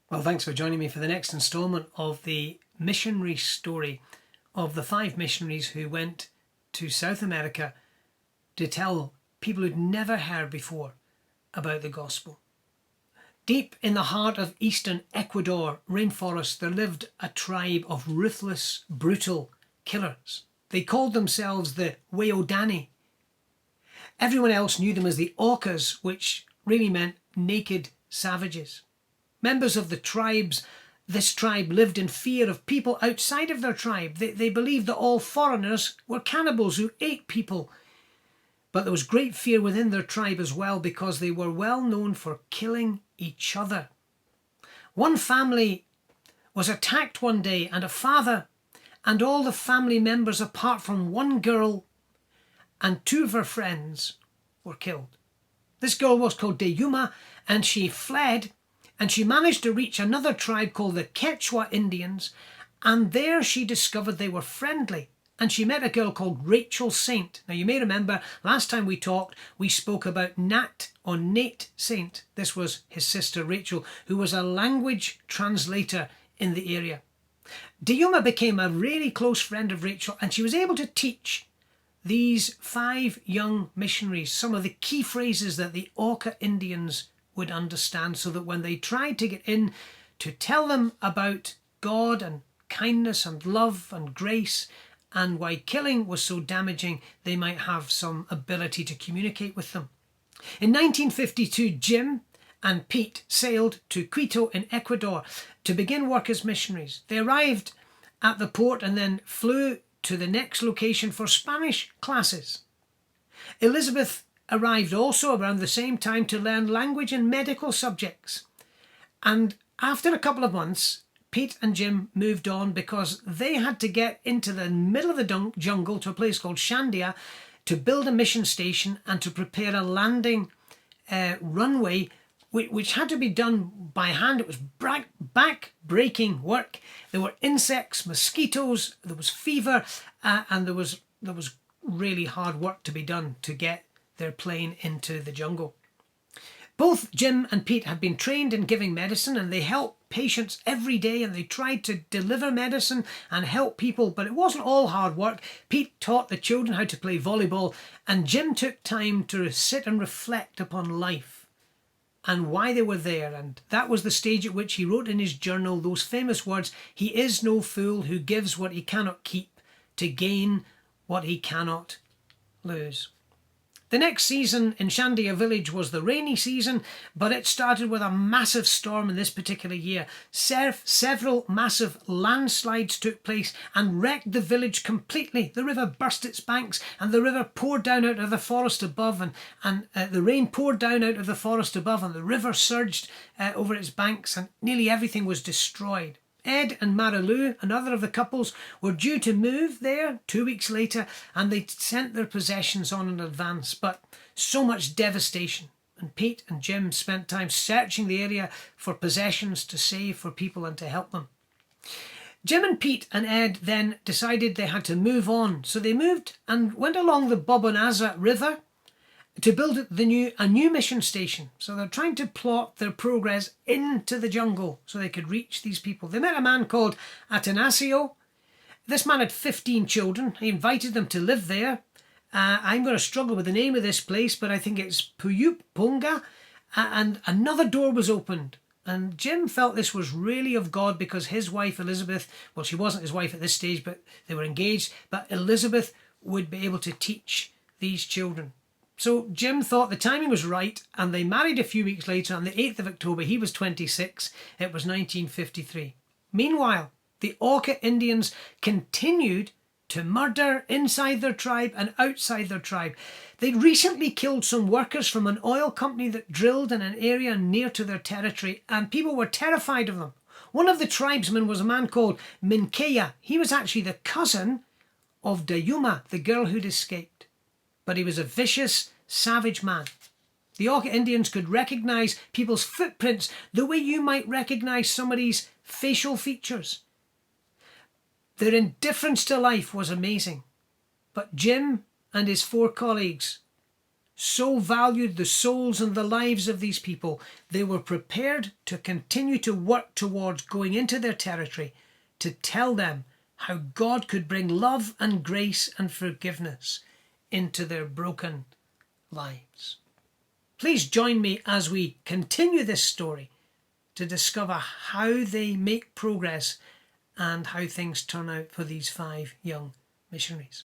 Well, thanks for joining me for the next instalment of the missionary story of the 5 missionaries who went to South America to tell people who'd never heard before about the gospel. Deep in the heart of eastern Ecuador rainforest, there lived a tribe of ruthless, brutal killers. They called themselves the Weodani. Everyone else knew them as the Orcas, which really meant naked savages. Members of this tribe lived in fear of people outside of their tribe. They believed that all foreigners were cannibals who ate people. But there was great fear within their tribe as well, because they were well known for killing each other. One family was attacked one day, and a father and all the family members apart from one girl and 2 of her friends were killed. This girl was called Deyuma, and she fled, and she managed to reach another tribe called the Quechua Indians, and there she discovered they were friendly, and she met a girl called Rachel Saint. Now, you may remember last time we talked, we spoke about Nate Saint. This was his sister Rachel, who was a language translator in the area. Deyuma became a really close friend of Rachel, and she was able to teach these 5 young missionaries some of the key phrases that the Orca Indians would understand, so that when they tried to get in to tell them about God and kindness and love and grace and why killing was so damaging, they might have some ability to communicate with them. In 1952, Jim and Pete sailed to Quito in Ecuador to begin work as missionaries. They arrived at the port and then flew to the next location for Spanish classes. Elizabeth arrived also around the same time to learn language and medical subjects. And after a couple of months, Pete and Jim moved on because they had to get into the middle of the jungle to a place called Shandia to build a mission station and to prepare a landing runway, which had to be done by hand. It was back-breaking work. There were insects, mosquitoes, there was fever, and there was really hard work to be done to get their plane into the jungle. Both Jim and Pete had been trained in giving medicine, and they helped patients every day, and they tried to deliver medicine and help people, but it wasn't all hard work. Pete taught the children how to play volleyball, and Jim took time to sit and reflect upon life and why they were there. And that was the stage at which he wrote in his journal those famous words, "He is no fool who gives what he cannot keep to gain what he cannot lose." The next season in Shandia village was the rainy season, but it started with a massive storm in this particular year. Several massive landslides took place and wrecked the village completely. The river burst its banks, and the river poured down out of the forest above, and the rain poured down out of the forest above, and the river surged over its banks, and nearly everything was destroyed. Ed and Marilu, another of the couples, were due to move there 2 weeks later, and they sent their possessions on in advance, but so much devastation. And Pete and Jim spent time searching the area for possessions to save for people and to help them. Jim and Pete and Ed then decided they had to move on, so they moved and went along the Bobonaza River to build a new mission station. So they're trying to plot their progress into the jungle so they could reach these people. They met a man called Atanasio. This man had 15 children. He invited them to live there. I'm going to struggle with the name of this place, but I think it's Puyuponga. And another door was opened. And Jim felt this was really of God, because his wife Elizabeth, well, she wasn't his wife at this stage, but they were engaged, but Elizabeth would be able to teach these children. So Jim thought the timing was right, and they married a few weeks later on the 8th of October. He was 26. It was 1953. Meanwhile, the Orca Indians continued to murder inside their tribe and outside their tribe. They'd recently killed some workers from an oil company that drilled in an area near to their territory, and people were terrified of them. One of the tribesmen was a man called Minkeya. He was actually the cousin of Deyuma, the girl who'd escaped. But he was a vicious, savage man. The Orca Indians could recognize people's footprints the way you might recognize somebody's facial features. Their indifference to life was amazing. But Jim and his 4 colleagues so valued the souls and the lives of these people, they were prepared to continue to work towards going into their territory to tell them how God could bring love and grace and forgiveness into their broken lives. Please join me as we continue this story to discover how they make progress and how things turn out for these 5 young missionaries.